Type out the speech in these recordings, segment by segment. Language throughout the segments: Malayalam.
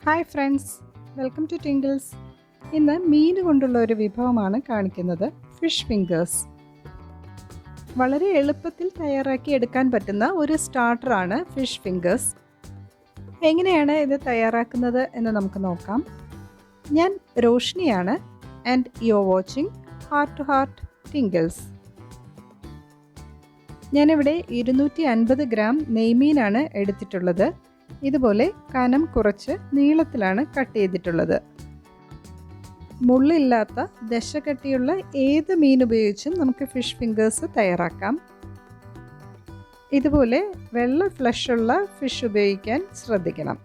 Hi friends, welcome to Tinkles. ഇന്ന് മീൻ കൊണ്ടുള്ള ഒരു വിഭവമാണ് കാണിക്കുന്നത്, ഫിഷ് ഫിംഗേഴ്സ്. വളരെ എളുപ്പത്തിൽ തയ്യാറാക്കി എടുക്കാൻ പറ്റുന്ന ഒരു സ്റ്റാർട്ടറാണ് ഫിഷ് ഫിംഗേഴ്സ്. എങ്ങനെയാണ് ഇത് തയ്യാറാക്കുന്നത് എന്ന് നമുക്ക് നോക്കാം. ഞാൻ റോഷ്നിയാണ് and you are watching heart to heart tinkles. ഞാനിവിടെ 250 ഗ്രാം നെയ്മീനാണ് എടുത്തിട്ടുള്ളത്. ഇതുപോലെ കനം കുറച്ച് നീളത്തിലാണ് കട്ട് ചെയ്തിട്ടുള്ളത്. മുള്ളില്ലാത്ത ദശകട്ടിയുള്ള ഏത് മീൻ ഉപയോഗിച്ചും നമുക്ക് ഫിഷ് ഫിംഗേഴ്സ് തയ്യാറാക്കാം. ഇതുപോലെ വെള്ള ഫ്ലഷുള്ള ഫിഷ് ഉപയോഗിക്കാൻ ശ്രദ്ധിക്കണം.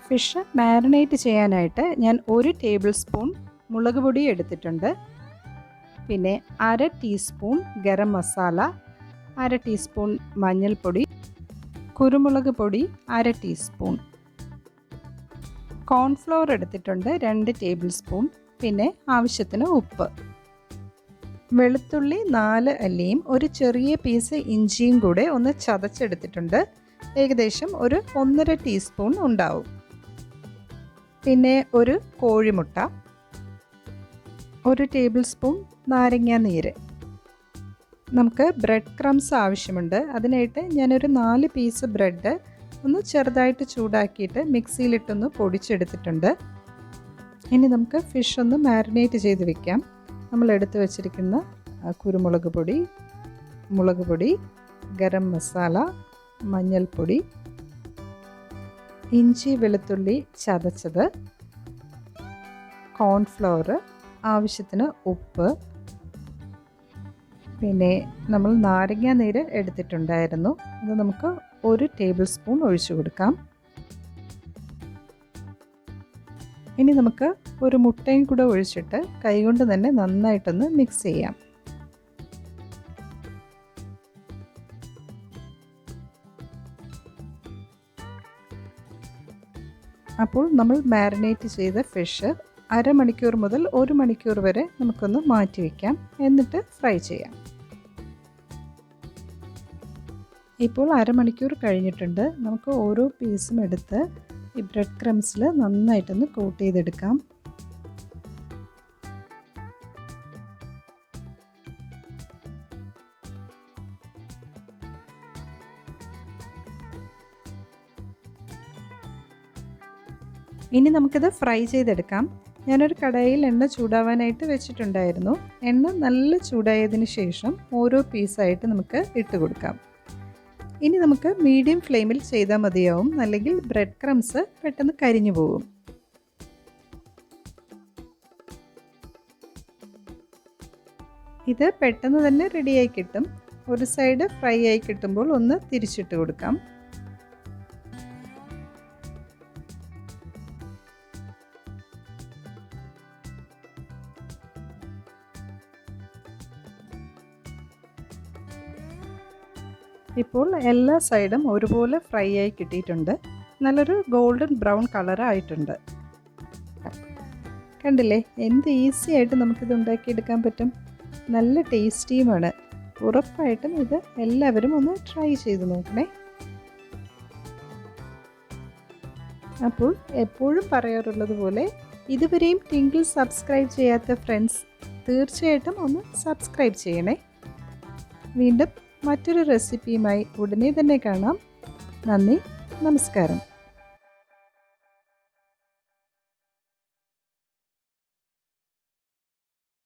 ഫിഷ് മാരിനേറ്റ് ചെയ്യാനായിട്ട് ഞാൻ 1 ടേബിൾ സ്പൂൺ മുളക് പൊടി എടുത്തിട്ടുണ്ട്. പിന്നെ 1/2 ടീസ്പൂൺ ഗരം മസാല, 1/2 ടീസ്പൂൺ മഞ്ഞൾപ്പൊടി, കുരുമുളക് പൊടി 1/2 ടീസ്പൂൺ, കോൺഫ്ലോർ എടുത്തിട്ടുണ്ട് 2 ടേബിൾ സ്പൂൺ, പിന്നെ ആവശ്യത്തിന് ഉപ്പ്, വെളുത്തുള്ളി 4 അല്ലിയും ഒരു ചെറിയ പീസ് ഇഞ്ചിയും കൂടെ ഒന്ന് ചതച്ചെടുത്തിട്ടുണ്ട്. ഏകദേശം ഒരു 1.5 ടീസ്പൂൺ ഉണ്ടാവും. പിന്നെ ഒരു കോഴിമുട്ട, 1 ടേബിൾ സ്പൂൺ നാരങ്ങ നീര്. നമുക്ക് ബ്രെഡ് ക്രംസ് ആവശ്യമുണ്ട്. അതിനായിട്ട് ഞാനൊരു 4 പീസ് ബ്രെഡ് ഒന്ന് ചെറുതായിട്ട് ചൂടാക്കിയിട്ട് മിക്സിയിലിട്ടൊന്ന് പൊടിച്ചെടുത്തിട്ടുണ്ട്. ഇനി നമുക്ക് ഫിഷ് ഒന്ന് മാരിനേറ്റ് ചെയ്ത് വെക്കാം. നമ്മൾ എടുത്തു വച്ചിരിക്കുന്ന കുരുമുളക് പൊടി, മുളക് പൊടി, ഗരം മസാല, മഞ്ഞൾപ്പൊടി, ഇഞ്ചി വെളുത്തുള്ളി ചതച്ചത്, കോൺഫ്ലവർ, ആവശ്യത്തിന് ഉപ്പ്, പിന്നെ നമ്മൾ നാരങ്ങ നീര് എടുത്തിട്ടുണ്ടായിരുന്നു. അത് നമുക്ക് 1 ടേബിൾ സ്പൂൺ ഒഴിച്ചു കൊടുക്കാം. ഇനി നമുക്ക് ഒരു മുട്ടയും കൂടെ ഒഴിച്ചിട്ട് കൈകൊണ്ട് തന്നെ നന്നായിട്ടൊന്ന് മിക്സ് ചെയ്യാം. അപ്പോൾ നമ്മൾ മാരിനേറ്റ് ചെയ്ത ഫിഷ് അരമണിക്കൂർ മുതൽ 1 മണിക്കൂർ വരെ നമുക്കൊന്ന് മാറ്റി വയ്ക്കാം. എന്നിട്ട് ഫ്രൈ ചെയ്യാം. ഇപ്പോൾ അരമണിക്കൂർ കഴിഞ്ഞിട്ടുണ്ട്. നമുക്ക് ഓരോ പീസും എടുത്ത് ഈ ബ്രെഡ് ക്രംസിൽ നന്നായിട്ടൊന്ന് കോട്ട് ചെയ്തെടുക്കാം. ഇനി നമുക്കിത് ഫ്രൈ ചെയ്തെടുക്കാം. ഞാനൊരു കടായിൽ എണ്ണ ചൂടാവാനായിട്ട് വെച്ചിട്ടുണ്ടായിരുന്നു. എണ്ണ നല്ല ചൂടായതിന് ശേഷം ഓരോ പീസായിട്ട് നമുക്ക് ഇട്ട് കൊടുക്കാം. ഇനി നമുക്ക് മീഡിയം ഫ്ലെയിമിൽ ചെയ്താൽ മതിയാവും, അല്ലെങ്കിൽ ബ്രെഡ് ക്രംസ് പെട്ടെന്ന് കരിഞ്ഞു പോകും. ഇത് പെട്ടെന്ന് തന്നെ റെഡിയായി കിട്ടും. ഒരു സൈഡ് ഫ്രൈ ആയി കിട്ടുമ്പോൾ ഒന്ന് തിരിച്ചിട്ട് കൊടുക്കാം. ഇപ്പോൾ എല്ലാ സൈഡും ഒരുപോലെ ഫ്രൈ ആയി കിട്ടിയിട്ടുണ്ട്. നല്ലൊരു ഗോൾഡൻ ബ്രൗൺ കളർ ആയിട്ടുണ്ട്. കണ്ടില്ലേ, എന്ത് ഈസി ആയിട്ട് നമുക്കിത് ഉണ്ടാക്കിയെടുക്കാൻ പറ്റും. നല്ല ടേസ്റ്റിയുമാണ്. ഉറപ്പായിട്ടും ഇത് എല്ലാവരും ഒന്ന് ട്രൈ ചെയ്ത് നോക്കണേ. അപ്പോൾ എപ്പോഴും പറയാറുള്ളത് പോലെ ഇതുവരെയും ടിങ്കിൾ സബ്സ്ക്രൈബ് ചെയ്യാത്ത ഫ്രണ്ട്സ് തീർച്ചയായിട്ടും ഒന്ന് സബ്സ്ക്രൈബ് ചെയ്യണേ. വീണ്ടും മറ്റൊരു റെസിപ്പിയുമായി ഉടനെ തന്നെ കാണാം. നന്ദി, നമസ്കാരം.